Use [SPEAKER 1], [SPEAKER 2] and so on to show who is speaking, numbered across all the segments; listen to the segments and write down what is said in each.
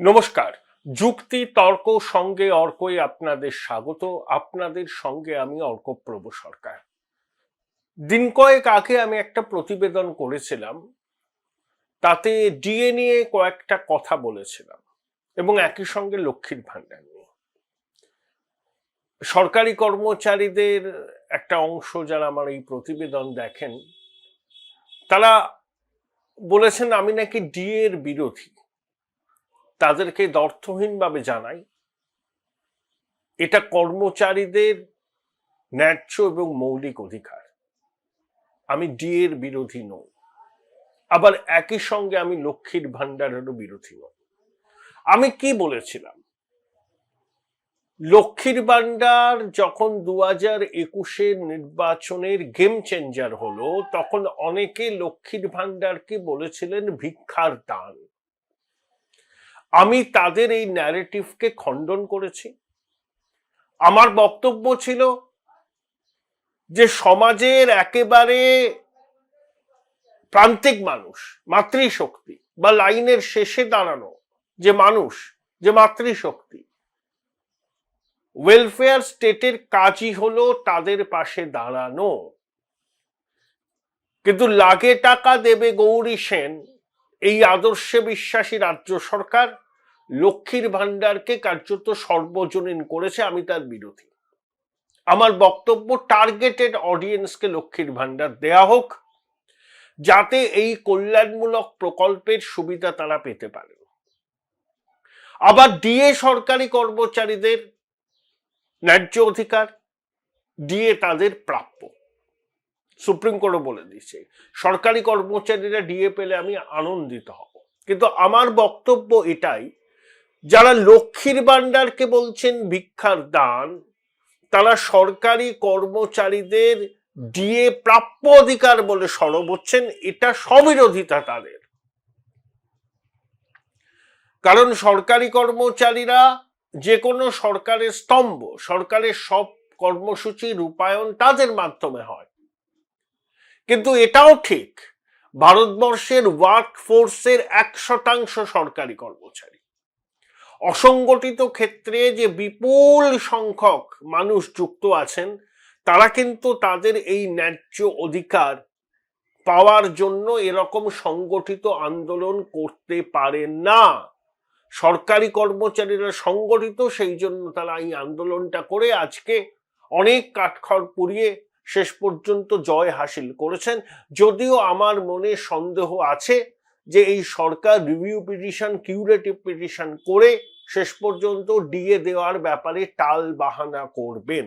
[SPEAKER 1] নমস্কার। যুক্তি তর্ক সঙ্গে অর্কই আপনাদের স্বাগত। আপনাদের সঙ্গে আমি অর্কপ্রভ সরকার। দিন কয়েক আগে আমি একটা প্রতিবেদন করেছিলাম, তাতে ডিএ নিয়ে কয়েকটা কথা বলেছিলাম এবং একই সঙ্গে লক্ষ্মীর ভান্ডার নিয়ে। সরকারি কর্মচারীদের একটা অংশ যারা আমার এই প্রতিবেদন দেখেন, তারা বলেছেন আমি নাকি ডিএ এর বিরোধী। তাদেরকে অর্থহীনভাবে জানাই, এটা কর্মচারীদের ন্যায্য এবং মৌলিক অধিকার। আমি ডিএ এর বিরোধী নই, আবার একই সঙ্গে আমি লক্ষ্মীর ভান্ডারেরও বিরোধী নই। আমি কি বলেছিলাম? লক্ষ্মীর ভান্ডার যখন 2021-এর নির্বাচনের গেম চেঞ্জার হলো, তখন অনেকে লক্ষ্মীর ভান্ডারকে বলেছিলেন ভিক্ষার দান। আমি তাদের এই ন্যারেটিভকে খণ্ডন করেছি। আমার বক্তব্য ছিল যে সমাজের একেবারে প্রান্তিক মানুষ, মাতৃশক্তি বা লাইনের শেষে দাঁড়ানো যে মানুষ, যে মাতৃশক্তি, ওয়েলফেয়ার স্টেটের কাজই হলো তাদের পাশে দাঁড়ানো। কিন্তু লাগে টাকা দেবে গৌরী সেন এই আদর্শে বিশ্বাসী রাজ্য সরকার লক্ষ্মীর ভান্ডারকে কার্যত সর্বজনীন করেছে। আমি তার বিরোধী। আমার বক্তব্য, টার্গেটেড অডিয়েন্সকে লক্ষ্মীর ভান্ডার দেয়া হোক, যাতে এই কল্যাণমূলক প্রকল্পের সুবিধা তারা পেতে পারে। আবার ডিএ সরকারি কর্মচারীদের ন্যায্য অধিকার, ডিএ তাদের প্রাপ্য। সুপ্রিম কোর্ট বলে দিয়েছে সরকারি কর্মচারীরা ডিএ পেলে আমি আনন্দিত হব। কিন্তু আমার বক্তব্য এটাই, যারা লক্ষ্মীর ভান্ডারকে বলছেন ভিক্ষার দান, তারা সরকারি কর্মচারীদের ডিএ প্রাপ্য অধিকার বলে সরব হচ্ছেন। এটা স্ববিরোধিতা তাদের। কারণ সরকারি কর্মচারীরা যে কোনো সরকারের স্তম্ভ, সরকারের সব কর্মসূচি রূপায়ণ তাদের মাধ্যমে হয়। কিন্তু এটাও ঠিক, ভারতবর্ষের ওয়ার্ক ফোর্সের 1% সরকারি কর্মচারী। অসংগঠিত ক্ষেত্রে যে বিপুল সংখ্যক মানুষ যুক্ত আছেন, তারা কিন্তু তাদের এই ন্যায্য অধিকার পাওয়ার জন্য এরকম সংগঠিত আন্দোলন করতে পারেন না। সরকারি কর্মচারীরা সংগঠিত, সেই জন্য তারা এই আন্দোলনটা করে আজকে অনেক কাঠখড় পুড়িয়ে শেষ পর্যন্ত জয় হাসিল করেছেন। যদিও আমার মনে সন্দেহ আছে যে এই সরকার রিভিউ পিটিশন, কিউরেটিভ পিটিশন করে শেষ পর্যন্ত ডিএ দেওয়ার ব্যাপারে টাল বাহানা করবেন।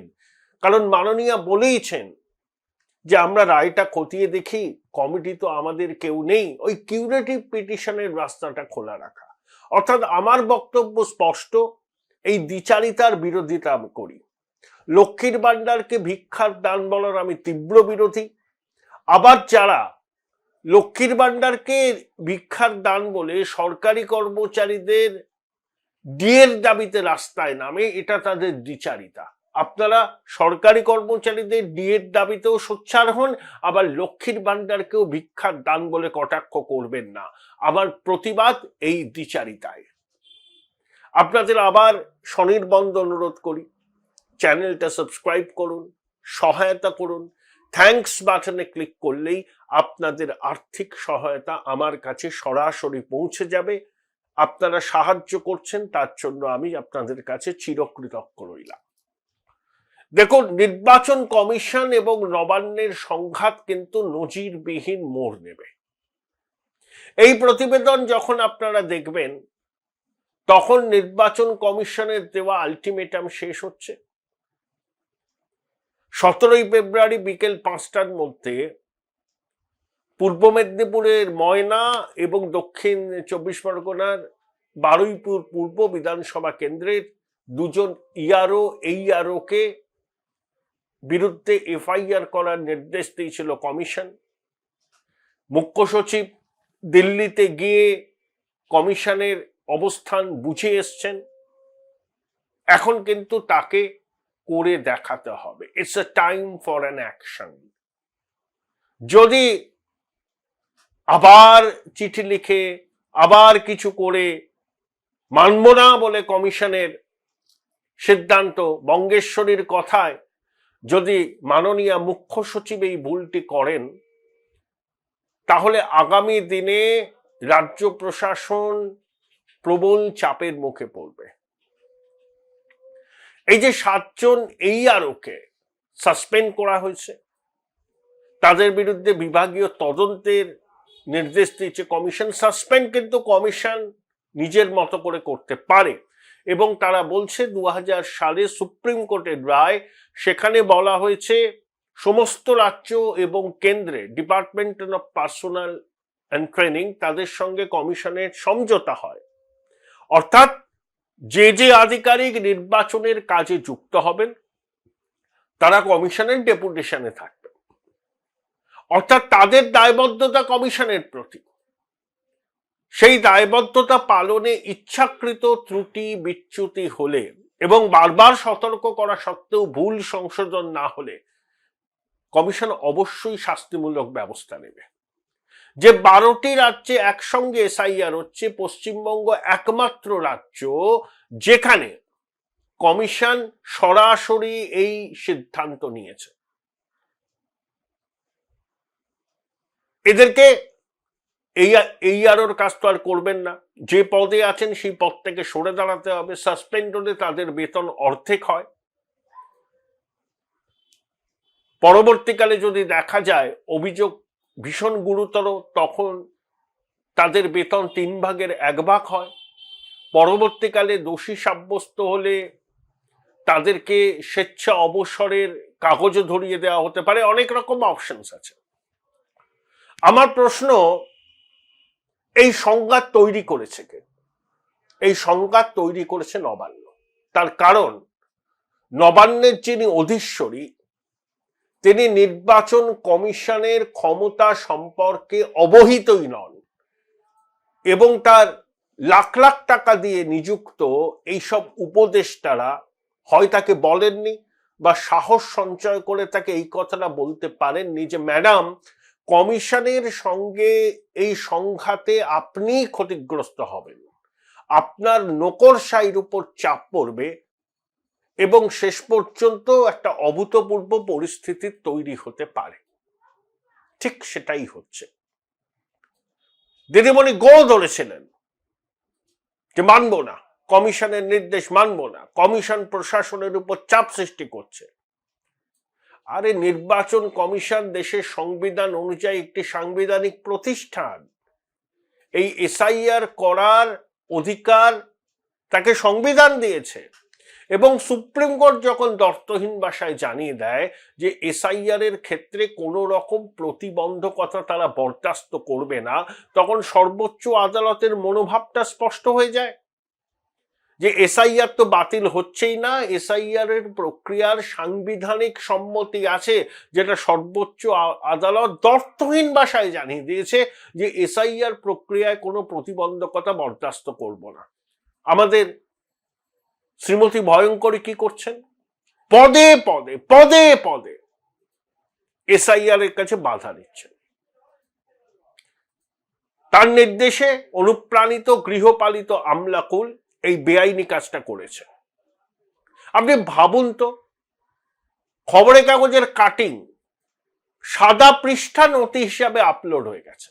[SPEAKER 1] কারণ মাননীয়া বলেইছেন যে আমরা রায়টা খতিয়ে দেখি, কমিটি তো আমাদের কেউ নেই, ওই কিউরেটিভ পিটিশনের রাস্তাটা খোলা রাখা। অর্থাৎ আমার বক্তব্য স্পষ্ট, এই দ্বিচারিতার বিরোধিতা আমি করি। লক্ষ্মীর ভান্ডারকে ভিক্ষার দান বলার আমি তীব্র বিরোধী। আবার যারা লক্ষ্মীর ভান্ডারকে ভিক্ষার দান বলে সরকারি কর্মচারীদের ডিএর দাবিতে রাস্তায় নামে, এটা তাদের দ্বিচারিতা। আপনারা সরকারি কর্মচারীদের ডিএর দাবিতেও সোচ্চার হন, আবার লক্ষ্মীর ভান্ডারকেও ভিক্ষার দান বলে কটাক্ষ করবেন না। আমার প্রতিবাদ এই দ্বিচারিতায়। আপনাদের আবার স্বনির্বন্ধ অনুরোধ করি, চ্যানেলটা সাবস্ক্রাইব করুন, সহায়তা করুন। থ্যাঙ্কস বাটনে ক্লিক করলেই আপনাদের আর্থিক সহায়তা আমার কাছে সরাসরি পৌঁছে যাবে। আপনারা সাহায্য করছেন, তার জন্য আমি আপনাদের কাছে চিরকৃতজ্ঞ রইলাম। দেখুন, নির্বাচন কমিশন এবং নবান্নের সংঘাত কিন্তু নজিরবিহীন মোড় নেবে। এই প্রতিবেদন যখন আপনারা দেখবেন, তখন নির্বাচন কমিশনের দেওয়া আলটিমেটাম শেষ হচ্ছে। 17 ফেব্রুয়ারি বিকেল 5টার মধ্যে পূর্ব মেদিনীপুরের ময়না এবং দক্ষিণ 24 পরগনার বারুইপুর পূর্ব বিধানসভা কেন্দ্রের দুজন ইআরও কে বিরুদ্ধে এফআইআর করার নির্দেশ দিয়েছিল কমিশন। মুখ্য সচিব দিল্লিতে গিয়ে কমিশনের অবস্থান বুঝে এসছেন। এখন কিন্তু তাকে করে দেখাতে হবে। It's a time for an action. যদি আবার চিঠি লিখে, আবার কিছু করে মানব না বলে কমিশনের সিদ্ধান্ত, বঙ্গেশ্বরীর কথায় যদি মাননীয় মুখ্য সচিব এই ভুলটি করেন, তাহলে আগামী দিনে রাজ্য প্রশাসন প্রবল চাপের মুখে পড়বে। এই যে 7 জন ARO-কে সাসপেন্ড করা হয়েছে, তাদের বিরুদ্ধে বিভাগীয় তদন্তের নির্দেশ দিয়েছে কমিশন। সাসপেন্ড কিন্তু কমিশন নিজের মতো করে করতে পারে, এবং তারা বলছে 2000 সালে সুপ্রিম কোর্টের রায়, সেখানে বলা হয়েছে সমস্ত রাজ্য এবং কেন্দ্রে department of personal and training তাদের সঙ্গে কমিশনের সমঝোতা হয়, অর্থাৎ যে আধিকারিক নির্বাচনের কাজে যুক্ত হবেন তারা কমিশনের ডেপুটেশনে থাকবে, অর্থাৎ তাদের দায়বদ্ধতা কমিশনের প্রতি। সেই দায়বদ্ধতা পালনে ইচ্ছাকৃত ত্রুটি বিচ্যুতি হলে এবং বারবার সতর্ক করা সত্ত্বেও ভুল সংশোধন না হলে কমিশন অবশ্যই শাস্তিমূলক ব্যবস্থা নেবে। যে 12টি রাজ্যে একসঙ্গে SIR হচ্ছে, পশ্চিমবঙ্গ একমাত্র রাজ্য যেখানে কমিশন সরাসরি এই সিদ্ধান্ত নিয়েছে। এদেরকে AROর কাজ তো আর করবেন না, যে পদে আছেন সেই পদ থেকে সরে দাঁড়াতে হবে। সাসপেন্ড হলে তাদের বেতন অর্ধেক হয়। পরবর্তীকালে যদি দেখা যায় অভিযোগ ভীষণ গুরুতর, তখন তাদের বেতন 3 ভাগের 1 ভাগ হয়। পরবর্তীকালে দোষী সাব্যস্ত হলে তাদেরকে স্বেচ্ছা অবসরের কাগজও ধরিয়ে দেওয়া হতে পারে। অনেক রকম অপশনস আছে। আমার প্রশ্ন, এই সংঘাত তৈরি করেছে কে? এই সংঘাত তৈরি করেছে নবান্ন। তার কারণ, নবান্নের যিনি অধীশ্বরী তিনি নির্বাচন কমিশনের ক্ষমতা সম্পর্কে অবহিতই নন, এবং তার লাখ লাখ টাকা দিয়ে নিযুক্ত এইসব উপদেষ্টারা হয় তাকে বলেননি বা সাহস সঞ্চয় করে তাকে এই কথাটা বলতে পারেননি যে ম্যাডাম, কমিশনের সঙ্গে এই সংঘাতে আপনি ক্ষতিগ্রস্ত হবেন, আপনার নকরশাহির উপর চাপ পড়বে এবং শেষ পর্যন্ত একটা অভূতপূর্ব পরিস্থিতি তৈরি হতে পারে। ঠিক সেটাই হচ্ছে। দিদিমণি গো ধরেছিলেন যে মানব না, কমিশনের নির্দেশ মানব না, কমিশন প্রশাসনের উপর চাপ সৃষ্টি করছে। আরে নির্বাচন কমিশন দেশের সংবিধান অনুযায়ী একটি সাংবিধানিক প্রতিষ্ঠান। এই SIR করার অধিকার তাকে সংবিধান দিয়েছে, এবং সুপ্রিম কোর্ট যখন দর্থহীন ভাষায় জানিয়ে দেয় যে SIR এর ক্ষেত্রে কোনো রকম প্রতিবন্ধকতা তারা বরদাস্ত করবে না, তখন সর্বোচ্চ আদালতের মনোভাবটা স্পষ্ট হয়ে যায় যে SIR তো বাতিল হচ্ছেই না, SIR এর প্রক্রিয়ার সাংবিধানিক সম্মতি আছে, যেটা সর্বোচ্চ আদালত দর্থহীন ভাষায় জানিয়ে দিয়েছে যে SIR প্রক্রিয়ায় কোনো প্রতিবন্ধকতা বরদাস্ত করব না। আমাদের শ্রীমতী ভয়ঙ্করী কি করছেন? পদে পদে পদে পদে SIR এর কাছে বাধা দিচ্ছেন। তার নির্দেশে অনুপ্রাণিত গৃহপালিত আমলাকুল এই বেআইনি কাজটা করেছে। আপনি ভাবুন তো, খবরের কাগজের কাটিং সাদা পৃষ্ঠা নথি হিসাবে আপলোড হয়ে গেছে।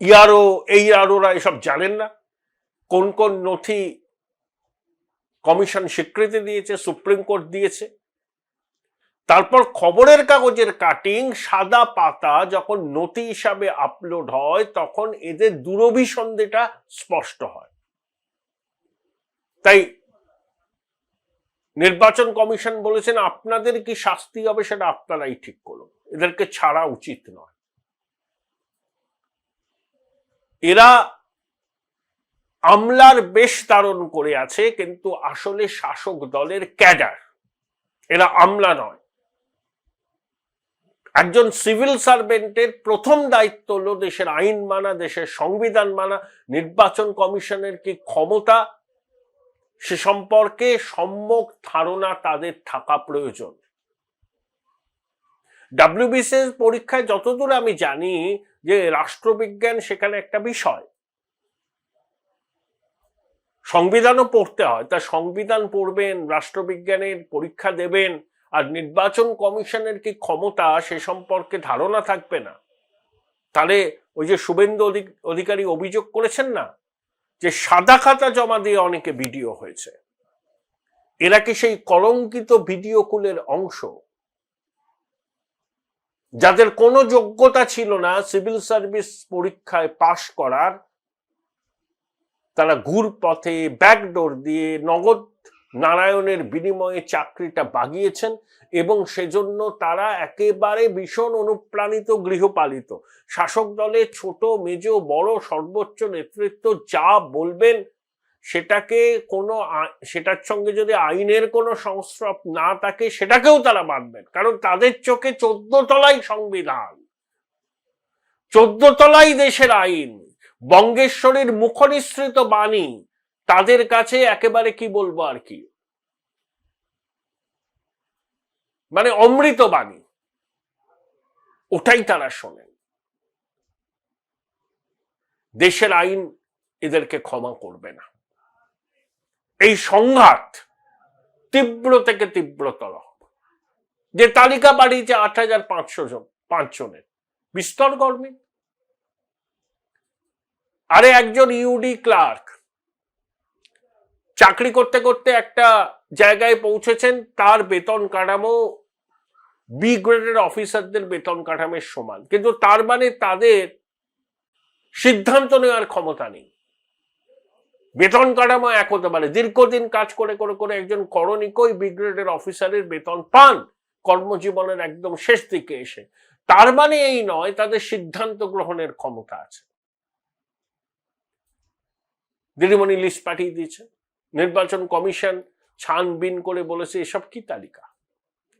[SPEAKER 1] AROরা এসব জানেন না কোন কোন নথি কমিশন স্বীকৃতি দিয়েছে, সুপ্রিম কোর্ট দিয়েছে। তারপর খবরের কাগজের কাটিং সাদা পাতা যখন নথি হিসাবে আপলোড হয়, তখন এদের দুরভিসন্ধিটা স্পষ্ট হয়। তাই নির্বাচন কমিশন বলেছেন আপনাদের কি শাস্তি হবে সেটা আপনারাই ঠিক করুন, এদেরকে ছাড়া উচিত নয়। এরা আমলার বেশ ধারণ করে আছে, কিন্তু আসলে শাসক দলের ক্যাডার, এরা আমলা নয়। একজন সিভিল সার্ভেন্টের প্রথম দায়িত্ব হলো দেশের আইন মানা, দেশের সংবিধান মানা। নির্বাচন কমিশনের কি ক্ষমতা সে সম্পর্কে সম্যক ধারণা তাদের থাকা প্রয়োজন। WBCS পরীক্ষায় যতদূর আমি জানি যে রাষ্ট্রবিজ্ঞান সেখানে একটা বিষয়, সংবিধানও পড়তে হয়, তা সংবিধান পড়বেন, রাষ্ট্রবিজ্ঞানের পরীক্ষা দেবেন, আর নির্বাচন কমিশনের কি ক্ষমতা সে সম্পর্কে ধারণা থাকবে না? তাহলে ওই যে শুভেন্দু অধিকারী অভিযোগ করেছেন না যে সাদা খাতা জমা দিয়ে অনেকে ভিডিও হয়েছে, এরা কি সেই কলঙ্কিত ভিডিও কুলের অংশ যাদের কোনো যোগ্যতা ছিল না সিভিল সার্ভিস পরীক্ষায় পাশ করার? তারা ঘুরপথে ব্যাকডোর দিয়ে নগদ নারায়ণের বিনিময়ে চাকরিটা বাগিয়েছেন এবং সেজন্য তারা একেবারে ভীষণ অনুপ্রাণিত, গৃহপালিত। শাসক দলের ছোট মেজ বড় সর্বোচ্চ নেতৃত্ব যা বলবেন সেটার সঙ্গে যদি আইনের কোনো সংস্রব না থাকে সেটাকেও তারা মানবেন, কারণ তাদের চোখে 14 তলাই সংবিধান, 14 তলাই দেশের আইন, বঙ্গেশ্বরীর মুখনিসৃত বাণী তাদের কাছে একেবারে কি বলবো আর কি, মানে অমৃত বাণী, ওটাই তারা শোনেন। দেশের আইন এদেরকে ক্ষমা করবে না। এই সংঘাত তীব্র থেকে তীব্রতর হবে। যে তালিকা বাড়িয়েছে 8,505 জনের, বিস্তর গরমিল। আরে একজন ইউডি ক্লার্ক চাকরি করতে করতে একটা জায়গায় পৌঁছেছেন, তার বেতন কাঠামো বি গ্রেডের অফিসারদের বেতন কাঠামোর সমান, কিন্তু তার মানে তাদের সিদ্ধান্ত নেওয়ার ক্ষমতা নেই। বেতন কাঠামো এক হতে পারে, দীর্ঘদিন কাজ করে করে করে একজন করণিকই বি গ্রেডের অফিসারের বেতন পান কর্মজীবনের একদম শেষ দিকে এসে, তার মানে এই নয় তাদের সিদ্ধান্ত গ্রহণের ক্ষমতা আছে। দিদিমণি লিস্ট পাঠিয়ে দিয়েছে, নির্বাচন কমিশন ছানবিন করে বলেছে এসব কি তালিকা,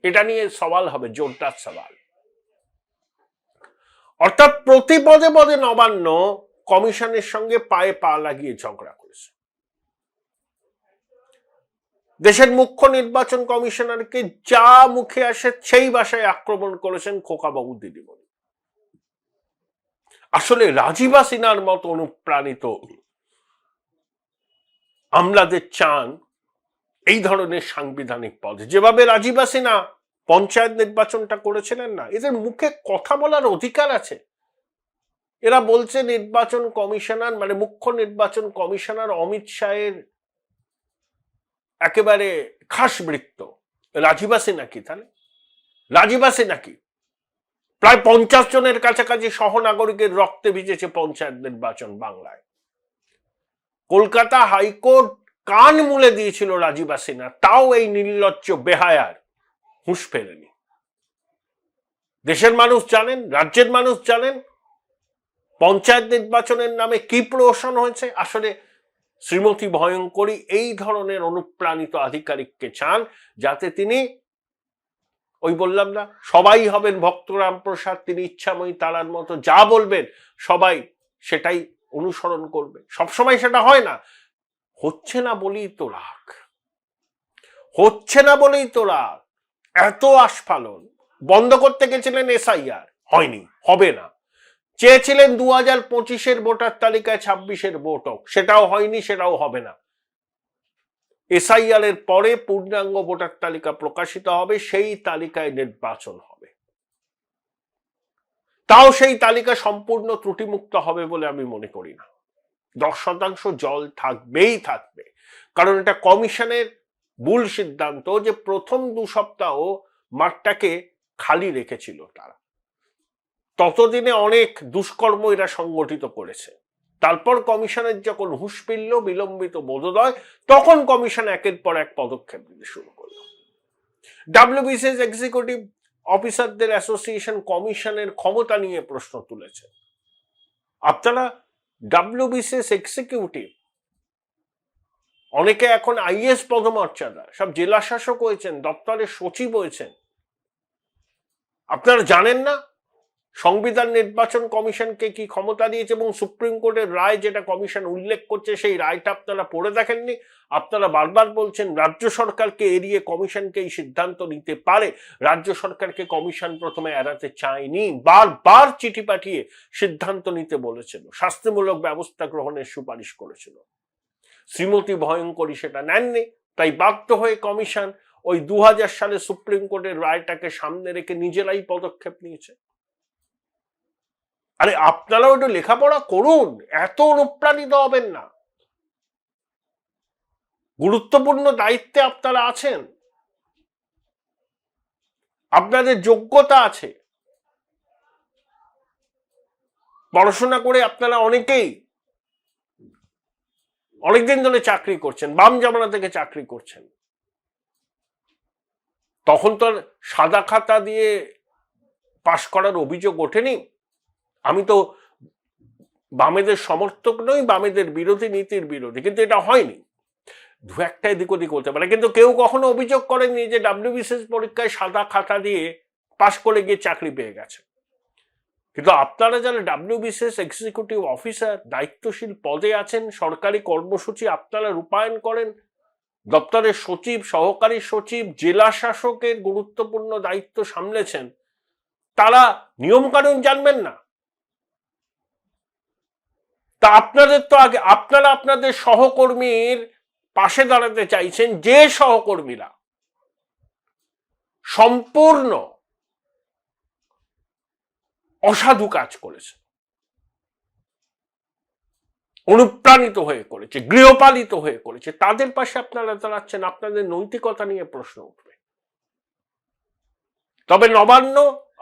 [SPEAKER 1] এটা নিয়ে সওয়াল হবে, জোরদার সওয়াল। অর্থাৎ প্রতি পদে পদে নবান্ন কমিশনের সঙ্গে পায়ে পা লাগিয়ে ঝগড়া করেছে। দেশের মুখ্য নির্বাচন কমিশনারকে যা মুখে আসে সেই ভাষায় আক্রমণ করেছেন খোকাবাবু দিদিমণি। আসলে রাজীবা সিনহার মতো অনুপ্রাণিত আমলাদের চান এই ধরনের সাংবিধানিক পদে, যেভাবে রাজীবা সিনহা পঞ্চায়েত নির্বাচনটা করেছিলেন না, এদের মুখে কথা বলার অধিকার আছে। এরা বলছে নির্বাচন কমিশনার মানে মুখ্য নির্বাচন কমিশনার অমিত শাহের একেবারে খাস বৃত্ত। রাজীবা সিনহা কি তাহলে? রাজীবা সিনহা কি প্রায় 50 জনের কাছাকাছি সহনাগরিকের রক্তে ভিজেছে পঞ্চায়েত নির্বাচন বাংলায়। কলকাতা হাইকোর্ট কান মুলে দিয়েছিল রাজীবা সিনহা, তাও এই নির্লজ্জ বেহায়ার হুঁশ ফেরেনি। দেশের মানুষ জানেন, রাজ্যের মানুষ জানেন পঞ্চায়েত নির্বাচনের নামে কি প্রহসন হয়েছে। আসলে শ্রীমতী ভয়ঙ্করী এই ধরনের অনুপ্রাণিত আধিকারিককে চান যাতে তিনি, ওই বললাম না, সবাই হবেন ভক্তরাম প্রসাদ, তিনি ইচ্ছাময়ী তারার মতো যা বলবেন সবাই সেটাই অনুসরণ করবে। সবসময় সেটা হয় না, হচ্ছে না বলেই তো রাগ, হচ্ছে না বলেই তো রাগ। এত আস্ফালন। বন্ধ করতে গেছিলেন এসআইআর, হয়নি, হবে না। চেয়েছিলেন 2025-এর ভোটার তালিকায় 26-এর ভোট হোক, সেটাও হয়নি, সেটাও হবে না। এসআইআর এর পরে পূর্ণাঙ্গ ভোটার তালিকা প্রকাশিত হবে, সেই তালিকায় নির্বাচন হবে। তাও সেই তালিকা সম্পূর্ণ ত্রুটিমুক্ত হবে বলে আমি মনে করি না। 10% জল থাকবেই থাকবে, কারণ এটা কমিশনের ভুল সিদ্ধান্ত যে প্রথম 2 সপ্তাহ মাঠটাকে খালি রেখেছিল তারা। ততদিনে অনেক দুষ্কর্ম এরা সংগঠিত করেছে। তারপর কমিশনের যখন হুঁশ ফিরল, বিলম্বিত বোধোদয়, তখন কমিশন একের পর এক পদক্ষেপ নিতে শুরু করল। ডাব্লিউবিসিএস এক্সিকিউটিভ অফিসারদের অ্যাসোসিয়েশন কমিশনের ক্ষমতা নিয়ে প্রশ্ন তুলেছে। আপনারা ডাব্লিউবিসিএস এক্সিকিউটিভ অনেকে এখন আইএস পদমর্যাদা, সব জেলা শাসক হয়েছেন, দপ্তরের সচিব হয়েছেন। আপনারা জানেন না সংবিধান নির্বাচন কমিশনকে কি ক্ষমতা দিয়েছে, এবং সুপ্রিম কোর্টের রায় যেটা কমিশন উল্লেখ করছে সেই রায়টা আপনারা পড়ে দেখেননি। আপনারা বারবার বলছেন রাজ্য সরকারকে এড়িয়ে কমিশনকে এই সিদ্ধান্ত নিতে পারে। রাজ্য সরকারকে কমিশন প্রথমে এড়াতে চায়নি, বারবার চিঠি পাঠিয়ে সিদ্ধান্ত নিতে বলেছিল, শাস্তিমূলক ব্যবস্থা গ্রহণের সুপারিশ করেছিল। শ্রীমতী ভয়ঙ্করী সেটা নেননি, তাই বাধ্য হয়ে কমিশন ওই 2000 সালে সুপ্রিম কোর্টের রায়টাকে সামনে রেখে নিজেরাই পদক্ষেপ নিয়েছে। আরে আপনারাও একটু লেখাপড়া করুন, এত অনুপ্রাণিত হবেন না। গুরুত্বপূর্ণ দায়িত্বে আপনারা আছেন, আপনাদের যোগ্যতা আছে, পড়াশোনা করে আপনারা অনেকেই অনেকদিন ধরে চাকরি করছেন, বাম জামানা থেকে চাকরি করছেন। তখন তো সাদা খাতা দিয়ে পাশ করার অভিযোগ ওঠেনি। আমি তো বামেদের সমর্থক নই, বামেদের বিরোধী, নীতির বিরোধী, কিন্তু এটা হয়নি। দু একটা এদিক ওদিক হতে পারে, কিন্তু কেউ কখনো অভিযোগ করেনি যে WBCS পরীক্ষায় সাদা খাতা দিয়ে পাশ করে গিয়ে চাকরি পেয়ে গেছে। কিন্তু আপনারা যারা WBCS এক্সিকিউটিভ অফিসার, দায়িত্বশীল পদে আছেন, সরকারি কর্মসূচি আপনারা রূপায়ণ করেন, দপ্তরের সচিব, সহকারী সচিব, জেলা শাসকের গুরুত্বপূর্ণ দায়িত্ব সামলেছেন, তারা নিয়মকানুন জানবেন না? তা আপনাদের তো আগে আপনারা আপনাদের সহকর্মীর পাশে দাঁড়াতে চাইছেন, যে সহকর্মীরা সম্পূর্ণ অসাধু কাজ করেছে, অনুপ্রাণিত হয়ে করেছে, গৃহপালিত হয়ে করেছে, তাদের পাশে আপনারা দাঁড়াচ্ছেন, আপনাদের নৈতিকতা নিয়ে প্রশ্ন উঠবে। তবে নবান্ন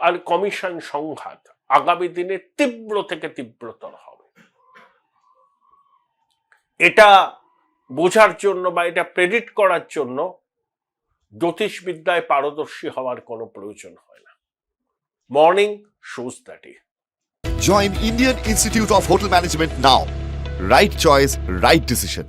[SPEAKER 1] আর কমিশন সংঘাত আগামী দিনে তীব্র থেকে তীব্রতর হবে। এটা বোঝার জন্য বা এটা প্রেডিক্ট করার জন্য জ্যোতিষবিদ্যায় পারদর্শী হওয়ার কোনো প্রয়োজন হয় না। Morning shows that.
[SPEAKER 2] Join Indian Institute of Hotel Management now. Right choice, right decision.